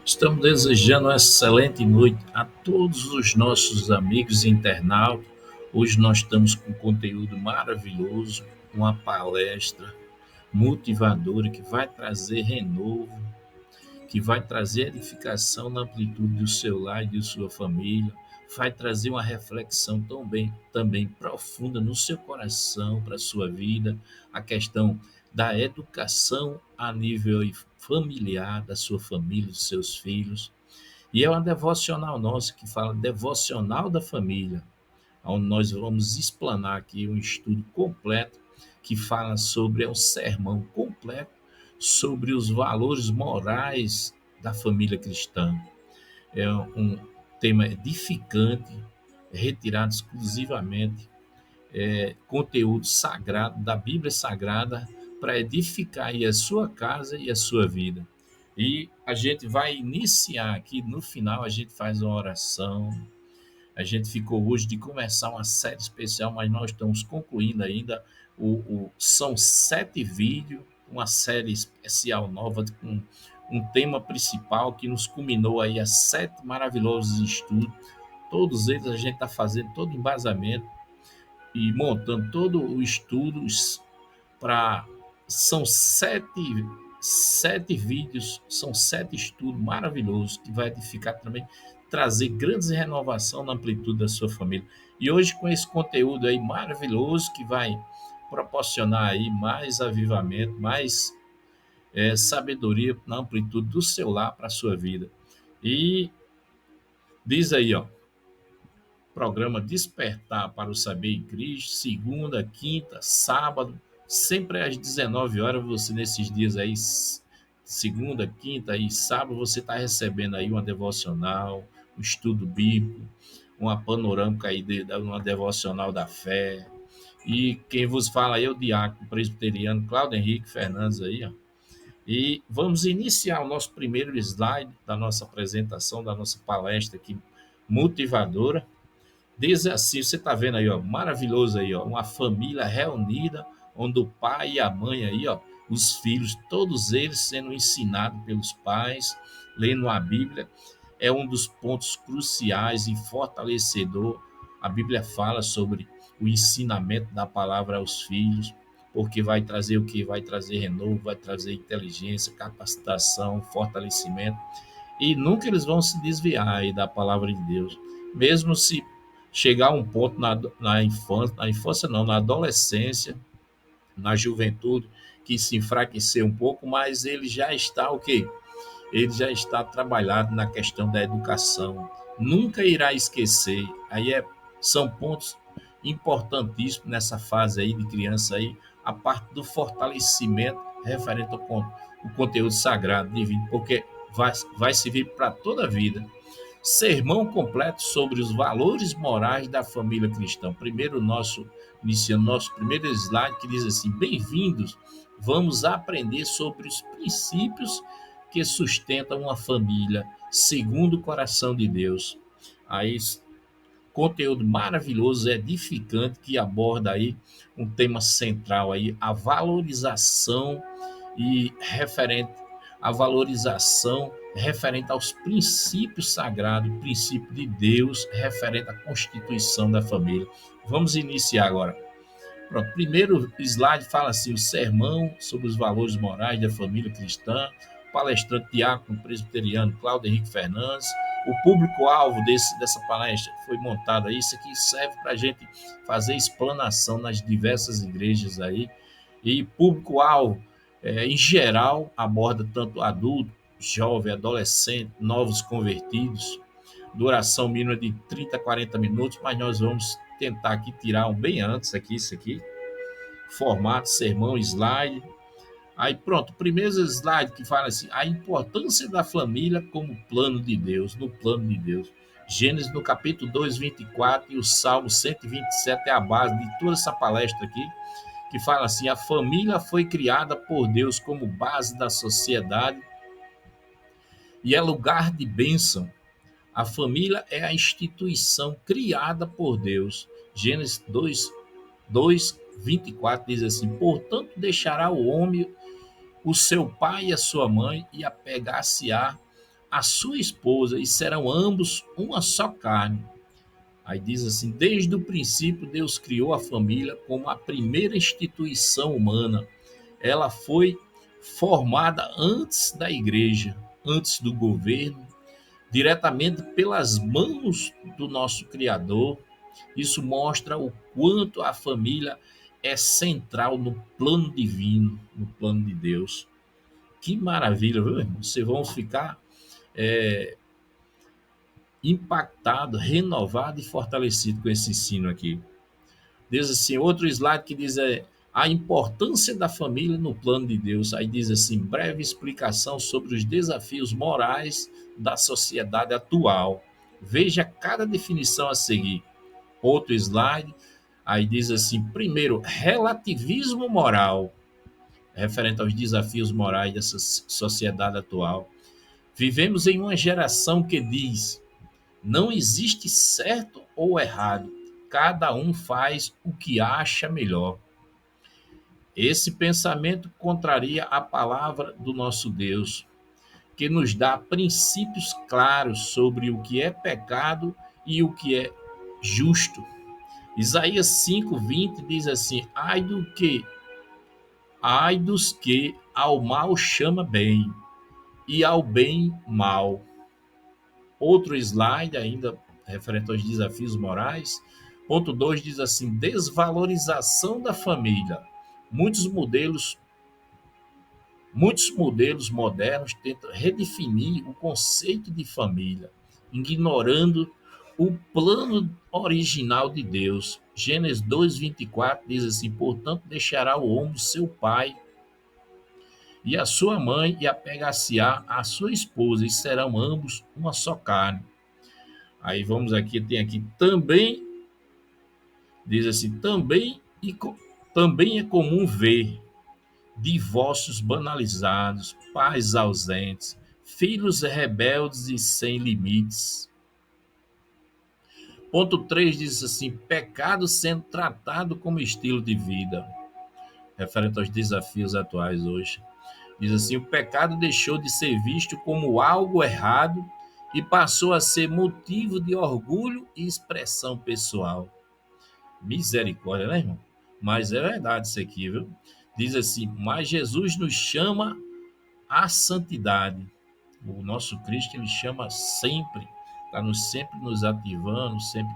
Estamos desejando uma excelente noite a todos os nossos amigos internautas. Hoje nós estamos com um conteúdo maravilhoso, uma palestra motivadora que vai trazer renovo, que vai trazer edificação na amplitude do seu lar e de sua família, vai trazer uma reflexão também profunda no seu coração, para a sua vida, a questão da educação a nível familiar, da sua família, dos seus filhos. E é uma devocional nossa que fala devocional da família, onde nós vamos explanar aqui um estudo completo que fala sobre um sermão completo sobre os valores morais da família cristã. É um tema edificante, retirado exclusivamente conteúdo sagrado da Bíblia Sagrada para edificar aí a sua casa e a sua vida. E a gente vai iniciar aqui, no final a gente faz uma oração. A gente ficou hoje de começar uma série especial, mas nós estamos concluindo ainda. São 7 vídeos, uma série especial nova com um tema principal que nos culminou aí a 7 maravilhosos estudos. Todos eles a gente está fazendo todo o embasamento e montando todo o estudo para. São sete vídeos, são 7 estudos maravilhosos que vai edificar também, trazer grandes renovação na amplitude da sua família. E hoje, com esse conteúdo aí maravilhoso que vai proporcionar aí mais avivamento, mais sabedoria na amplitude do seu lar para a sua vida. E diz aí, ó, programa Despertar para o Saber em Cristo, segunda, quinta, sábado, sempre às 19 horas, você nesses dias aí, segunda, quinta e sábado, você está recebendo aí uma devocional, um estudo bíblico, uma panorâmica aí uma devocional da fé. E quem vos fala aí é o diácono presbiteriano Cláudio Henrique Fernandes aí, ó. E vamos iniciar o nosso primeiro slide da nossa apresentação, da nossa palestra aqui, motivadora. Diz assim, você está vendo aí, ó, maravilhoso aí, ó, uma família reunida, onde o pai e a mãe aí, ó, os filhos, todos eles sendo ensinados pelos pais, lendo a Bíblia, é um dos pontos cruciais e fortalecedor. A Bíblia fala sobre o ensinamento da palavra aos filhos, porque vai trazer o que? Vai trazer renovo, vai trazer inteligência, capacitação, fortalecimento, e nunca eles vão se desviar aí da palavra de Deus, mesmo se chegar a um ponto na infância não, na adolescência, na juventude, que se enfraquecer um pouco, mas ele já está o quê? Ele já está trabalhado na questão da educação. Nunca irá esquecer. São pontos importantíssimos nessa fase aí de criança aí, a parte do fortalecimento referente ao conteúdo sagrado divino, porque vai servir para toda a vida. Sermão completo sobre os valores morais da família cristã. Iniciando nosso primeiro slide, que diz assim: bem-vindos, vamos aprender sobre os princípios que sustentam uma família segundo o coração de Deus. Aí, conteúdo maravilhoso, edificante, que aborda aí um tema central aí, a valorização e referente referente aos princípios sagrados, princípio de Deus, referente à constituição da família. Vamos iniciar agora. Pronto, primeiro slide fala assim: o sermão sobre os valores morais da família cristã, palestrante diácono presbiteriano Cláudio Henrique Fernandes. O público-alvo dessa palestra foi montado aí. Isso aqui serve para a gente fazer explanação nas diversas igrejas aí. E público-alvo, em geral, aborda tanto adulto, jovem, adolescente, novos convertidos. Duração mínima de 30 a 40 minutos, mas nós vamos tentar aqui tirar um bem antes aqui, isso aqui. Formato, sermão, slide. Aí pronto, primeiro slide que fala assim, a importância da família como plano de Deus, no plano de Deus. Gênesis no capítulo 2, 24 e o Salmo 127 é a base de toda essa palestra aqui, que fala assim, a família foi criada por Deus como base da sociedade e é lugar de bênção. A família é a instituição criada por Deus. Gênesis 2, 24 diz assim, portanto deixará o homem o seu pai e a sua mãe e apegar-se-á a sua esposa e serão ambos uma só carne. Aí diz assim: desde o princípio Deus criou a família como a primeira instituição humana. Ela foi formada antes da igreja, antes do governo, diretamente pelas mãos do nosso Criador. Isso mostra o quanto a família é central no plano divino, no plano de Deus. Que maravilha, viu, irmão? Vocês vão ficar é, impactado, renovado e fortalecido com esse ensino aqui. Diz assim, outro slide que diz a importância da família no plano de Deus. Aí diz assim, breve explicação sobre os desafios morais da sociedade atual. Veja cada definição a seguir. Outro slide, aí diz assim, primeiro, relativismo moral, referente aos desafios morais dessa sociedade atual. Vivemos em uma geração que diz, não existe certo ou errado, cada um faz o que acha melhor. Esse pensamento contraria a palavra do nosso Deus, que nos dá princípios claros sobre o que é pecado e o que é justo. Isaías 5:20 diz assim: ai dos que ao mal chama bem e ao bem mal. Outro slide ainda referente aos desafios morais. Ponto 2 diz assim: desvalorização da família. Muitos modelos Muitos modelos modernos tentam redefinir o conceito de família, ignorando o plano original de Deus. Gênesis 2:24 diz assim: portanto, deixará o homem seu pai e a sua mãe, e apegar-se-á à sua esposa, e serão ambos uma só carne. Aí vamos aqui, tem aqui também, diz assim: também é comum ver divórcios banalizados, pais ausentes, filhos rebeldes e sem limites. Ponto 3 diz assim: pecado sendo tratado como estilo de vida, referente aos desafios atuais hoje. Diz assim: o pecado deixou de ser visto como algo errado e passou a ser motivo de orgulho e expressão pessoal. Misericórdia, né, irmão? Mas é verdade isso aqui, viu? Diz assim: mas Jesus nos chama à santidade. O nosso Cristo, ele chama sempre, está sempre nos ativando, sempre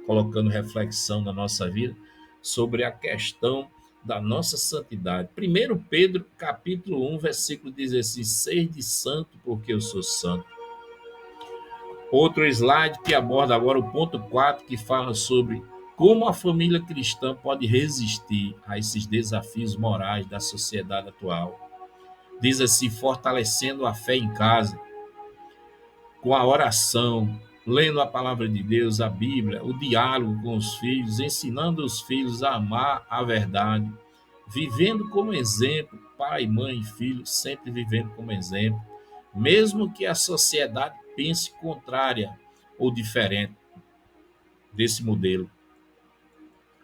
colocando reflexão na nossa vida sobre a questão da nossa santidade. 1 Pedro, capítulo 1, versículo 16: sede santo, porque eu sou santo. Outro slide que aborda agora o ponto 4, que fala sobre como a família cristã pode resistir a esses desafios morais da sociedade atual. Diz assim: fortalecendo a fé em casa, com a oração, lendo a palavra de Deus, a Bíblia, o diálogo com os filhos, ensinando os filhos a amar a verdade, vivendo como exemplo, pai, mãe e filho, sempre vivendo como exemplo, mesmo que a sociedade pense contrária ou diferente desse modelo.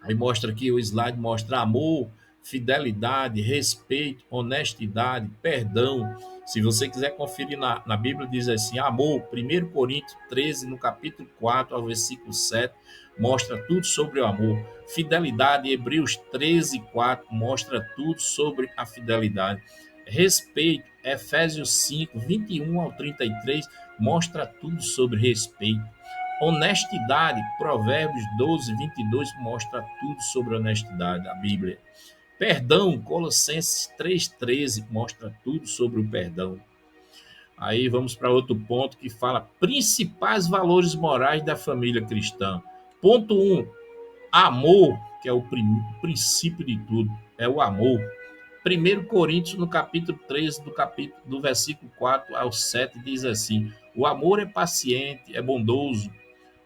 Aí mostra aqui, o slide mostra amor, fidelidade, respeito, honestidade, perdão. Se você quiser conferir na Bíblia, diz assim: amor, 1 Coríntios 13, no capítulo 4 ao versículo 7, mostra tudo sobre o amor. Fidelidade, Hebreus 13, 4, mostra tudo sobre a fidelidade. Respeito, Efésios 5, 21 ao 33, mostra tudo sobre respeito. Honestidade, Provérbios 12, 22, mostra tudo sobre honestidade, a Bíblia. Perdão, Colossenses 3,13, mostra tudo sobre o perdão. Aí vamos para outro ponto que fala principais valores morais da família cristã. Ponto 1, amor, que é o princípio de tudo, é o amor. 1 Coríntios, no capítulo 13, do versículo 4 ao 7, diz assim: o amor é paciente, é bondoso.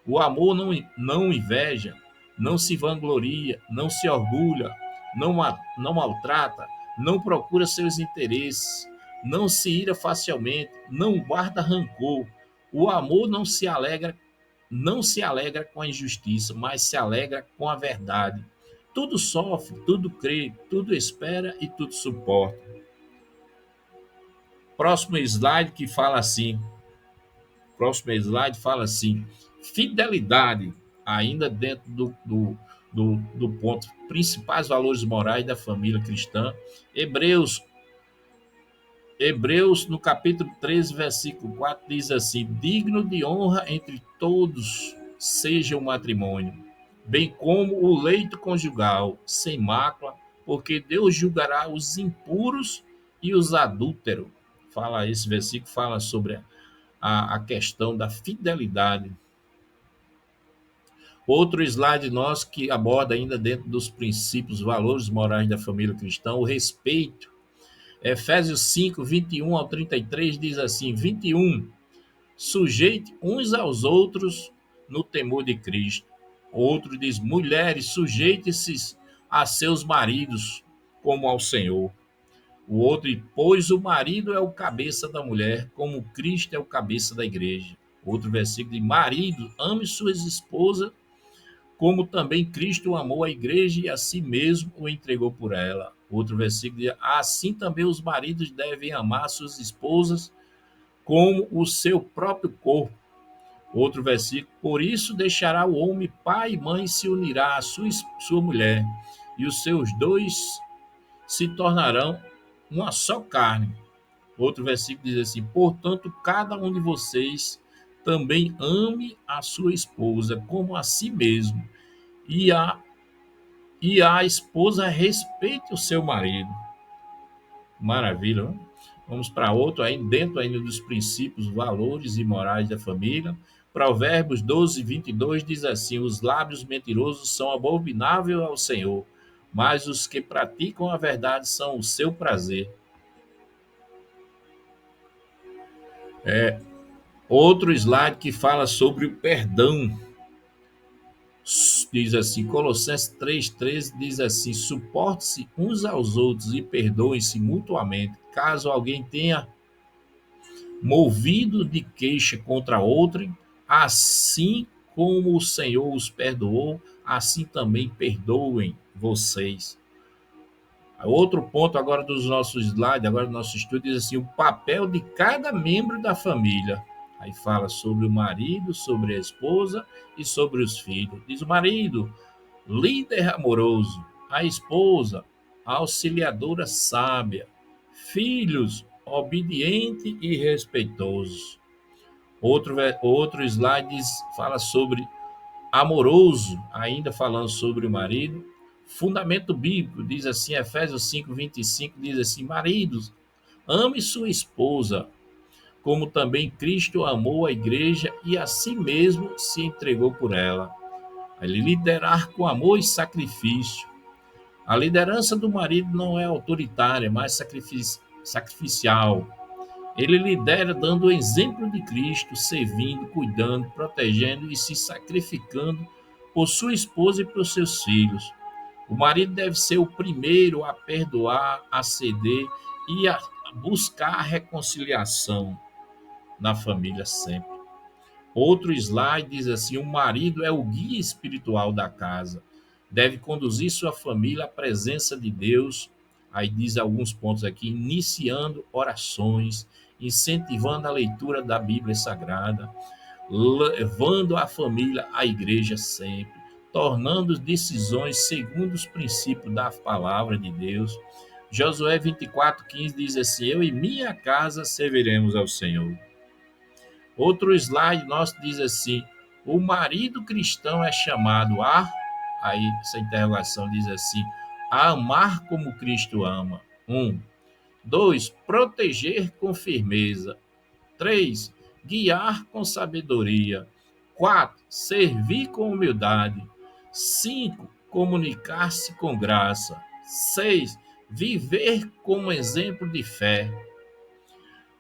O amor não inveja, não se vangloria, não se orgulha, não maltrata, não procura seus interesses, não se ira facilmente, não guarda rancor. O amor não se alegra com a injustiça, mas se alegra com a verdade. Tudo sofre, tudo crê, tudo espera e tudo suporta. Próximo slide que fala assim: próximo slide fala assim: fidelidade, ainda dentro do ponto, principais valores morais da família cristã. Hebreus, Hebreus, no capítulo 13, versículo 4, diz assim: digno de honra entre todos seja o matrimônio, bem como o leito conjugal, sem mácula, porque Deus julgará os impuros e os adúlteros. Esse versículo fala sobre a questão da fidelidade. Outro slide nosso que aborda ainda dentro dos princípios, valores morais da família cristã, o respeito. Efésios 5, 21 ao 33 diz assim: 21, sujeite uns aos outros no temor de Cristo. Outro diz: mulheres, sujeite-se a seus maridos como ao Senhor. O outro, pois o marido é o cabeça da mulher, como Cristo é o cabeça da igreja. Outro versículo diz: marido, ame suas esposas, como também Cristo amou a igreja e a si mesmo o entregou por ela. Outro versículo diz: assim também os maridos devem amar suas esposas como o seu próprio corpo. Outro versículo: por isso deixará o homem pai e mãe, se unirá à sua mulher, e os seus dois se tornarão uma só carne. Outro versículo diz assim: portanto, cada um de vocês também ame a sua esposa como a si mesmo, e a esposa respeite o seu marido. Maravilha, não? Vamos para outro, aí dentro ainda dos princípios, valores e morais da família. Provérbios 12, 22 diz assim: os lábios mentirosos são abomináveis ao Senhor, mas os que praticam a verdade são o seu prazer. Outro slide que fala sobre o perdão. Diz assim, Colossenses 3,13 diz assim: suporte-se uns aos outros e perdoem-se mutuamente, caso alguém tenha movido de queixa contra outrem, assim como o Senhor os perdoou, assim também perdoem vocês. Outro ponto agora dos nossos slides, agora do nosso estudo, diz assim: o papel de cada membro da família. Aí fala sobre o marido, sobre a esposa e sobre os filhos. Diz o marido: líder amoroso, a esposa, auxiliadora sábia, filhos, obediente e respeitoso. Outro slide fala sobre amoroso, ainda falando sobre o marido. Fundamento bíblico, diz assim, Efésios 5, 25, diz assim: maridos, ame sua esposa, como também Cristo amou a igreja e a si mesmo se entregou por ela. Ele liderar com amor e sacrifício. A liderança do marido não é autoritária, mas sacrificial. Ele lidera dando o exemplo de Cristo, servindo, cuidando, protegendo e se sacrificando por sua esposa e por seus filhos. O marido deve ser o primeiro a perdoar, a ceder e a buscar a reconciliação na família sempre. Outro slide diz assim: o marido é o guia espiritual da casa, deve conduzir sua família à presença de Deus. Aí diz alguns pontos aqui: iniciando orações, incentivando a leitura da Bíblia Sagrada, levando a família à igreja sempre, tornando decisões segundo os princípios da palavra de Deus. Josué 24:15 diz assim: eu e minha casa serviremos ao Senhor. Outro slide nosso diz assim: o marido cristão é chamado aí essa interrogação diz assim, a amar como Cristo ama. 2, proteger com firmeza. 3, guiar com sabedoria. 4, servir com humildade. 5, comunicar-se com graça. 6, viver como exemplo de fé.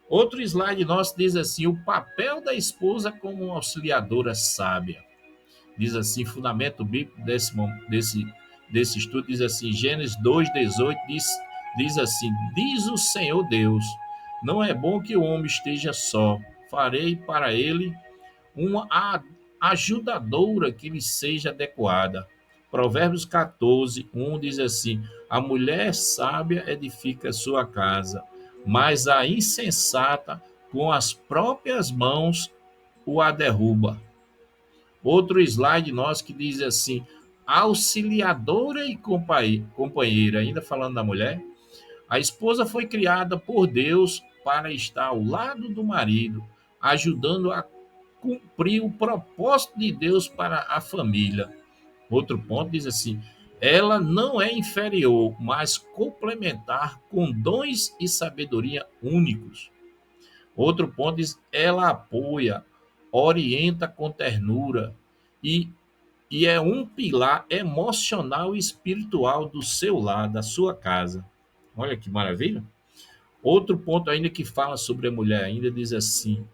Outro slide nosso diz assim: o papel da esposa como auxiliadora sábia. Diz assim, fundamento bíblico desse estudo, diz assim, Gênesis 2:18 diz assim: diz o Senhor Deus, não é bom que o homem esteja só, farei para ele uma ajudadora que lhe seja adequada. Provérbios 14:1 diz assim: a mulher sábia edifica sua casa, mas a insensata com as próprias mãos o a derruba. Outro slide nosso que diz assim: auxiliadora e companheira, ainda falando da mulher. A esposa foi criada por Deus para estar ao lado do marido, ajudando a cumprir o propósito de Deus para a família. Outro ponto diz assim: ela não é inferior, mas complementar com dons e sabedoria únicos. Outro ponto diz: ela apoia, orienta com ternura e, e é um pilar emocional e espiritual do seu lar, da sua casa. Olha que maravilha. Outro ponto ainda que fala sobre a mulher ainda diz assim: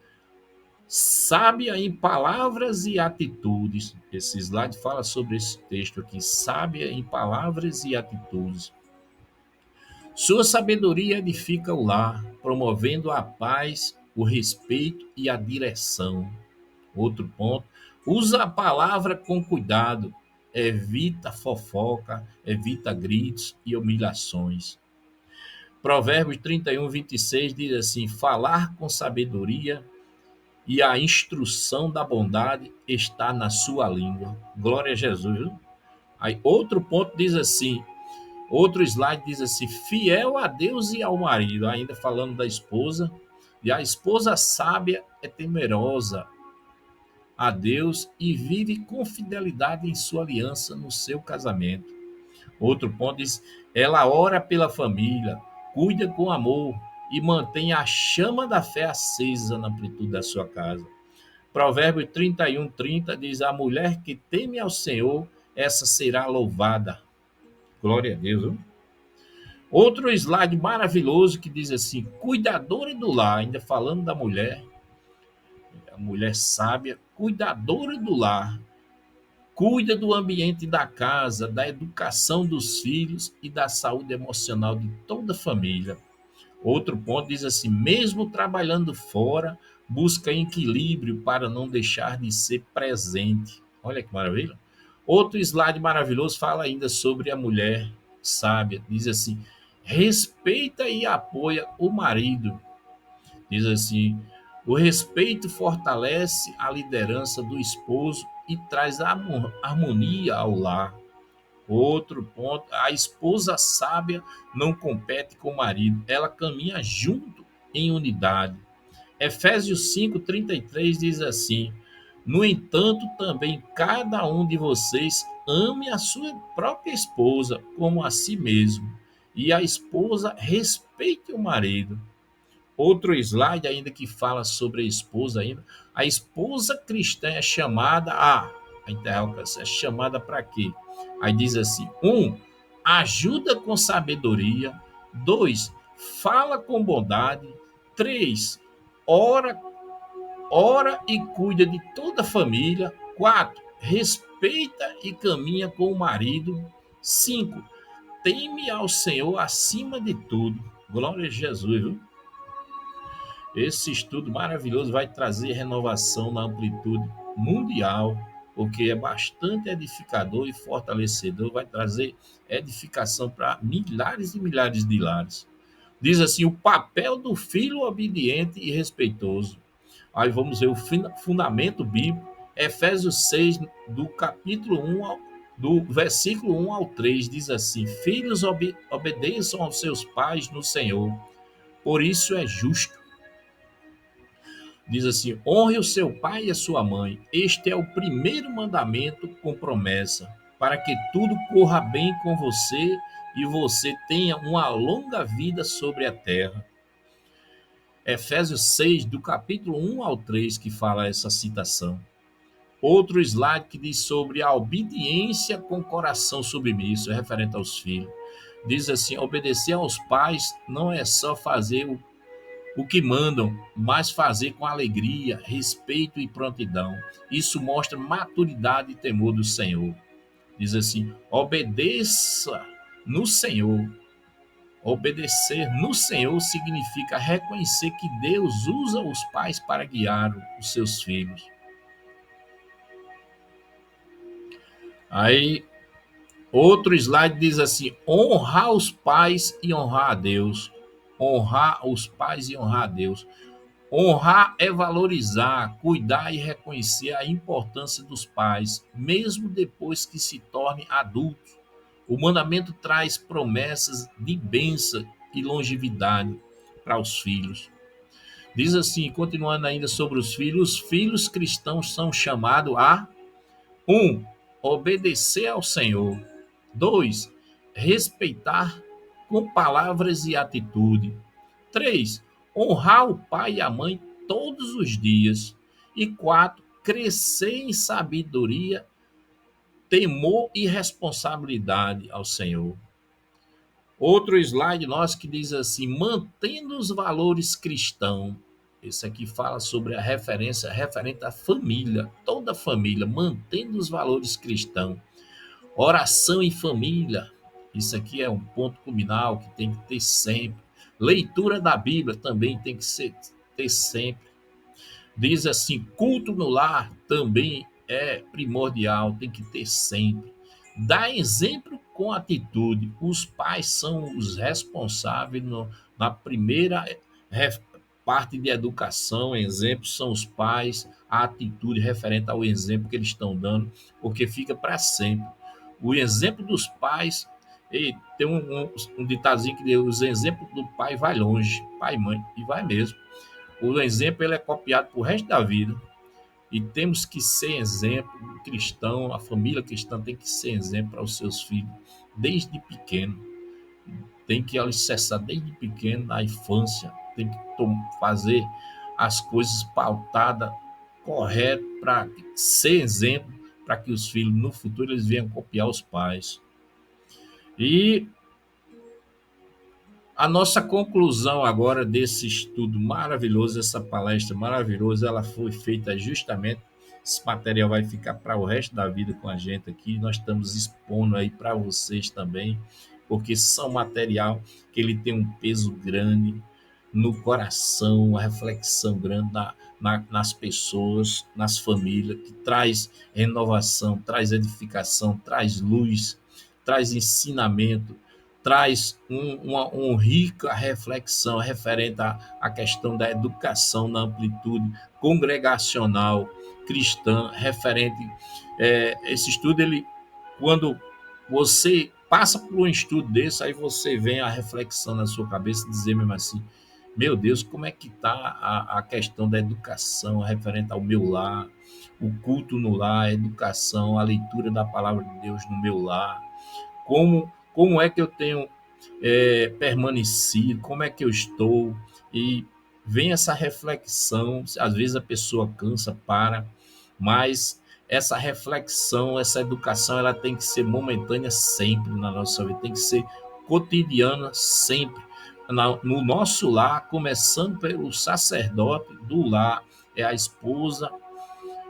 sábia em palavras e atitudes. Esse slide fala sobre esse texto aqui, sábia em palavras e atitudes. Sua sabedoria edifica o lar, promovendo a paz, o respeito e a direção. Outro ponto, usa a palavra com cuidado, evita fofoca, evita gritos e humilhações. Provérbios 31:26 diz assim: falar com sabedoria e a instrução da bondade está na sua língua. Glória a Jesus. Viu? Aí outro ponto diz assim, outro slide diz assim: fiel a Deus e ao marido, ainda falando da esposa. E a esposa sábia é temerosa a Deus e vive com fidelidade em sua aliança no seu casamento. Outro ponto diz: ela ora pela família, cuida com amor e mantém a chama da fé acesa na amplitude da sua casa. Provérbios 31:30 diz: a mulher que teme ao Senhor, essa será louvada. Glória a Deus. Viu? Outro slide maravilhoso que diz assim: cuidadora do lar, ainda falando da mulher, a mulher sábia, cuidadora do lar, cuida do ambiente da casa, da educação dos filhos e da saúde emocional de toda a família. Outro ponto diz assim: mesmo trabalhando fora, busca equilíbrio para não deixar de ser presente. Olha que maravilha. Outro slide maravilhoso fala ainda sobre a mulher sábia. Diz assim: respeita e apoia o marido. Diz assim: o respeito fortalece a liderança do esposo e traz harmonia ao lar. Outro ponto, a esposa sábia não compete com o marido, ela caminha junto em unidade. Efésios 5:33 diz assim: no entanto, também cada um de vocês ame a sua própria esposa como a si mesmo, e a esposa respeite o marido. Outro slide ainda que fala sobre a esposa ainda. A esposa cristã é chamada a interrogação, é chamada para quê? Aí diz assim: ajuda com sabedoria. 2, fala com bondade. 3, ora, ora e cuida de toda a família. 4, respeita e caminha com o marido. 5, teme ao Senhor acima de tudo. Glória a Jesus, viu? Esse estudo maravilhoso vai trazer renovação na amplitude mundial, porque é bastante edificador e fortalecedor, vai trazer edificação para milhares e milhares de lares. Diz assim: o papel do filho obediente e respeitoso. Aí vamos ver o fundamento bíblico, Efésios 6, do capítulo 1 do versículo 1 ao 3, diz assim: filhos obedeçam aos seus pais no Senhor, por isso é justo. Diz assim: honre o seu pai e a sua mãe. Este é o primeiro mandamento com promessa, para que tudo corra bem com você e você tenha uma longa vida sobre a terra. Efésios 6, do capítulo 1 ao 3, que fala essa citação. Outro slide que diz sobre a obediência com coração submisso, é referente aos filhos. Diz assim: obedecer aos pais não é só fazer o que mandam, mas fazer com alegria, respeito e prontidão. Isso mostra maturidade e temor do Senhor. Diz assim: obedeça no Senhor. Obedecer no Senhor significa reconhecer que Deus usa os pais para guiar os seus filhos. Aí, outro slide diz assim: honrar os pais e honrar a Deus. Honrar os pais e honrar a Deus. Honrar é valorizar, cuidar e reconhecer a importância dos pais, mesmo depois que se tornem adultos. O mandamento traz promessas de bênção e longevidade para os filhos. Diz assim, continuando ainda sobre os filhos cristãos são chamados a 1. Obedecer ao Senhor. 2. Respeitar com palavras e atitude. 3. Honrar o pai e a mãe todos os dias. E 4. Crescer em sabedoria, temor e responsabilidade ao Senhor. Outro slide nosso que diz assim, mantendo os valores cristãos. Esse aqui fala sobre a referência referente à família, toda a família, mantendo os valores cristãos. Oração em família, isso aqui é um ponto culminal que tem que ter sempre. Leitura da Bíblia também tem que ter sempre. Diz assim, culto no lar também é primordial, tem que ter sempre. Dá exemplo com atitude. Os pais são os responsáveis na primeira parte de educação. Exemplos são os pais, a atitude referente ao exemplo que eles estão dando, porque fica para sempre. O exemplo dos pais, e tem um ditazinho que diz, os exemplos do pai vai longe, pai e mãe, e vai mesmo. O exemplo ele é copiado para o resto da vida. E temos que ser exemplo cristão, a família cristã tem que ser exemplo para os seus filhos, desde pequeno. Tem que alicerçar desde pequeno, na infância, tem que fazer as coisas pautadas, corretas, para ser exemplo, para que os filhos, no futuro, eles venham copiar os pais. E a nossa conclusão agora desse estudo maravilhoso, essa palestra maravilhosa, ela foi feita justamente, esse material vai ficar para o resto da vida com a gente aqui, nós estamos expondo aí para vocês também, porque são material que ele tem um peso grande no coração, uma reflexão grande nas pessoas, nas famílias, que traz renovação, traz edificação, traz luz, traz ensinamento, traz uma rica reflexão referente à questão da educação na amplitude congregacional cristã, referente. Esse estudo, ele, quando você passa por um estudo desse, aí você vem a reflexão na sua cabeça, dizer mesmo assim, meu Deus, como é que está a questão da educação referente ao meu lar, o culto no lar, a educação, a leitura da palavra de Deus no meu lar, como é que eu tenho permanecido, como é que eu estou, e vem essa reflexão, às vezes a pessoa cansa, mas essa reflexão, essa educação, ela tem que ser momentânea sempre na nossa vida, tem que ser cotidiana sempre, no nosso lar, começando pelo sacerdote do lar, é a esposa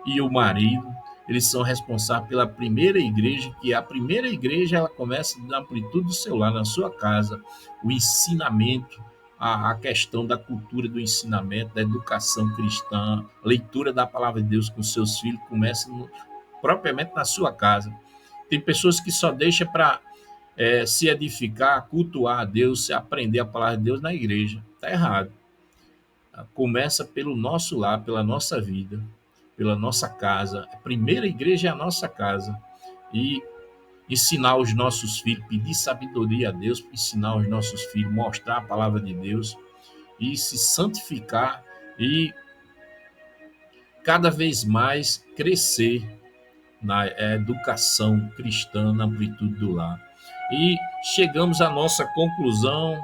e o marido, eles são responsáveis pela primeira igreja, que a primeira igreja ela começa na amplitude do seu lar, na sua casa, o ensinamento, a questão da cultura do ensinamento, da educação cristã, leitura da palavra de Deus com seus filhos, começa propriamente na sua casa. Tem pessoas que só deixam para se edificar, cultuar a Deus, se aprender a palavra de Deus na igreja. Está errado. Começa pelo nosso lar, pela nossa vida, pela nossa casa. A primeira igreja é a nossa casa. E ensinar os nossos filhos, pedir sabedoria a Deus, ensinar os nossos filhos, mostrar a palavra de Deus e se santificar e cada vez mais crescer na educação cristã, na amplitude do lar. E chegamos à nossa conclusão,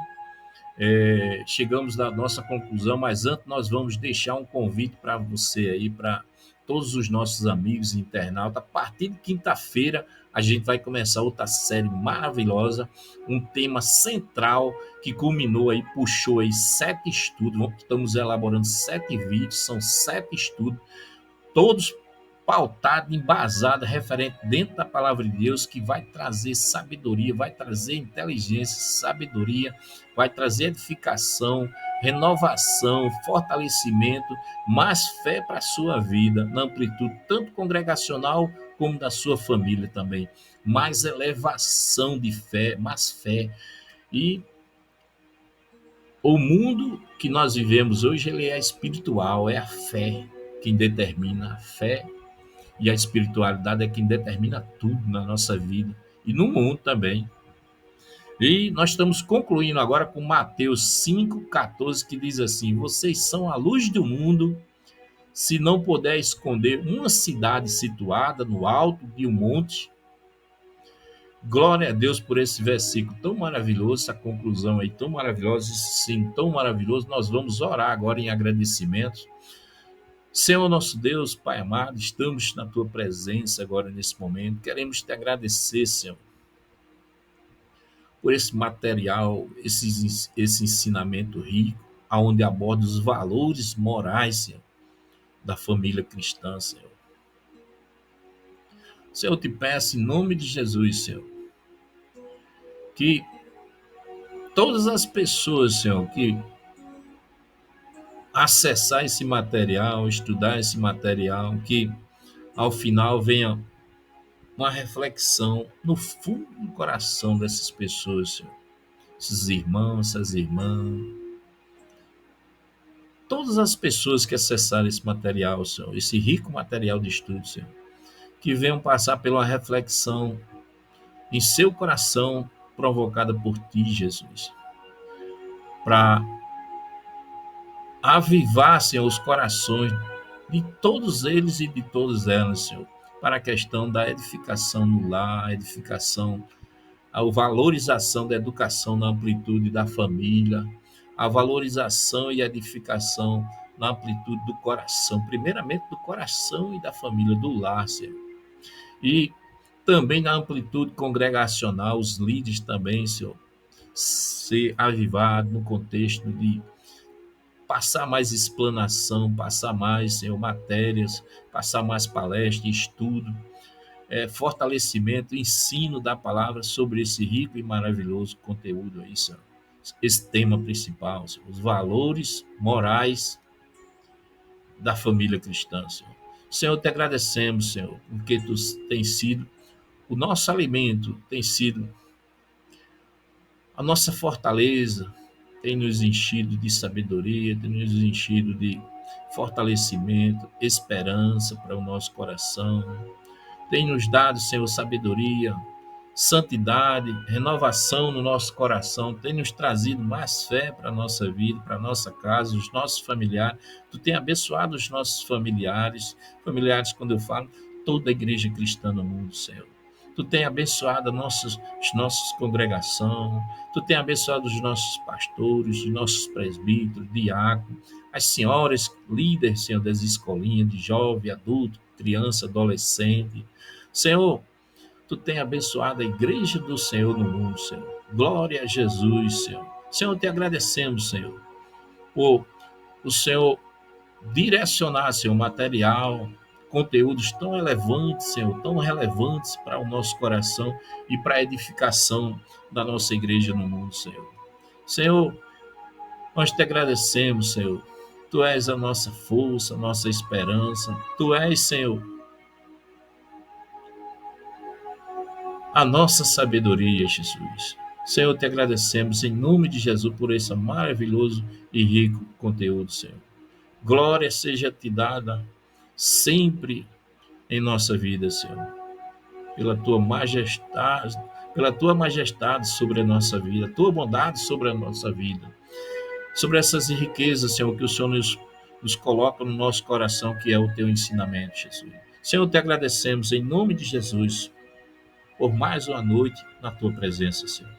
mas antes nós vamos deixar um convite para você aí, para todos os nossos amigos internautas. A partir de quinta-feira, a gente vai começar outra série maravilhosa, um tema central que culminou aí, puxou aí 7 estudos, estamos elaborando 7 vídeos, são 7 estudos, todos pautado, embasado, referente dentro da palavra de Deus, que vai trazer sabedoria, vai trazer inteligência, sabedoria, vai trazer edificação, renovação, fortalecimento, mais fé para a sua vida, na amplitude tanto congregacional como da sua família também. Mais elevação de fé, mais fé. E O mundo que nós vivemos hoje, ele é espiritual, é a fé quem determina. A fé e a espiritualidade é quem determina tudo na nossa vida e no mundo também. E nós estamos concluindo agora com Mateus 5,14, que diz assim: vocês são a luz do mundo. Se não puder esconder uma cidade situada no alto de um monte, glória a Deus por esse versículo tão maravilhoso, essa conclusão aí tão maravilhosa, esse sim tão maravilhoso. Nós vamos orar agora em agradecimento. Senhor nosso Deus, Pai amado, estamos na tua presença agora nesse momento. Queremos te agradecer, Senhor, por esse material, esse ensinamento rico, aonde aborda os valores morais, Senhor, da família cristã, Senhor. Senhor, eu te peço em nome de Jesus, Senhor, que todas as pessoas, Senhor, que acessar esse material, estudar esse material, que ao final venha uma reflexão no fundo do coração dessas pessoas, Senhor. Esses irmãos, essas irmãs, todas as pessoas que acessarem esse material, Senhor, esse rico material de estudo, Senhor, que venham passar pela reflexão em seu coração provocada por Ti, Jesus, para avivar, Senhor, os corações de todos eles e de todas elas, Senhor, para a questão da edificação no lar, a edificação, a valorização da educação na amplitude da família, a valorização e edificação na amplitude do coração, primeiramente do coração e da família, do lar, Senhor. E também na amplitude congregacional, os líderes também, Senhor, ser avivado no contexto de passar mais explanação, passar mais, Senhor, matérias, passar mais palestra, estudo, fortalecimento, ensino da palavra sobre esse rico e maravilhoso conteúdo aí, Senhor. Esse tema principal, Senhor, os valores morais da família cristã, Senhor. Senhor, te agradecemos, Senhor, porque tu tens sido o nosso alimento, tem sido a nossa fortaleza, tem nos enchido de sabedoria, tem nos enchido de fortalecimento, esperança para o nosso coração, tem nos dado, Senhor, sabedoria, santidade, renovação no nosso coração, tem nos trazido mais fé para a nossa vida, para a nossa casa, os nossos familiares. Tu tem abençoado os nossos familiares, familiares, quando eu falo, toda a igreja cristã no mundo, Senhor. Tu tem abençoado as nossas congregações, tu tem abençoado os nossos pastores, os nossos presbíteros, diáconos, as senhoras líderes, Senhor, das escolinhas de jovem, adulto, criança, adolescente. Senhor, tu tem abençoado a igreja do Senhor no mundo, Senhor. Glória a Jesus, Senhor. Senhor, te agradecemos, Senhor, por o Senhor direcionar, Senhor, material, conteúdos tão relevantes, Senhor, tão relevantes para o nosso coração e para a edificação da nossa igreja no mundo, Senhor. Senhor, nós te agradecemos, Senhor. Tu és a nossa força, a nossa esperança. Tu és, Senhor, a nossa sabedoria, Jesus. Senhor, te agradecemos em nome de Jesus por esse maravilhoso e rico conteúdo, Senhor. Glória seja te dada sempre em nossa vida, Senhor, pela tua majestade sobre a nossa vida, tua bondade sobre a nossa vida, sobre essas riquezas, Senhor, que o Senhor nos coloca no nosso coração, que é o teu ensinamento, Jesus. Senhor, te agradecemos em nome de Jesus por mais uma noite na tua presença, Senhor.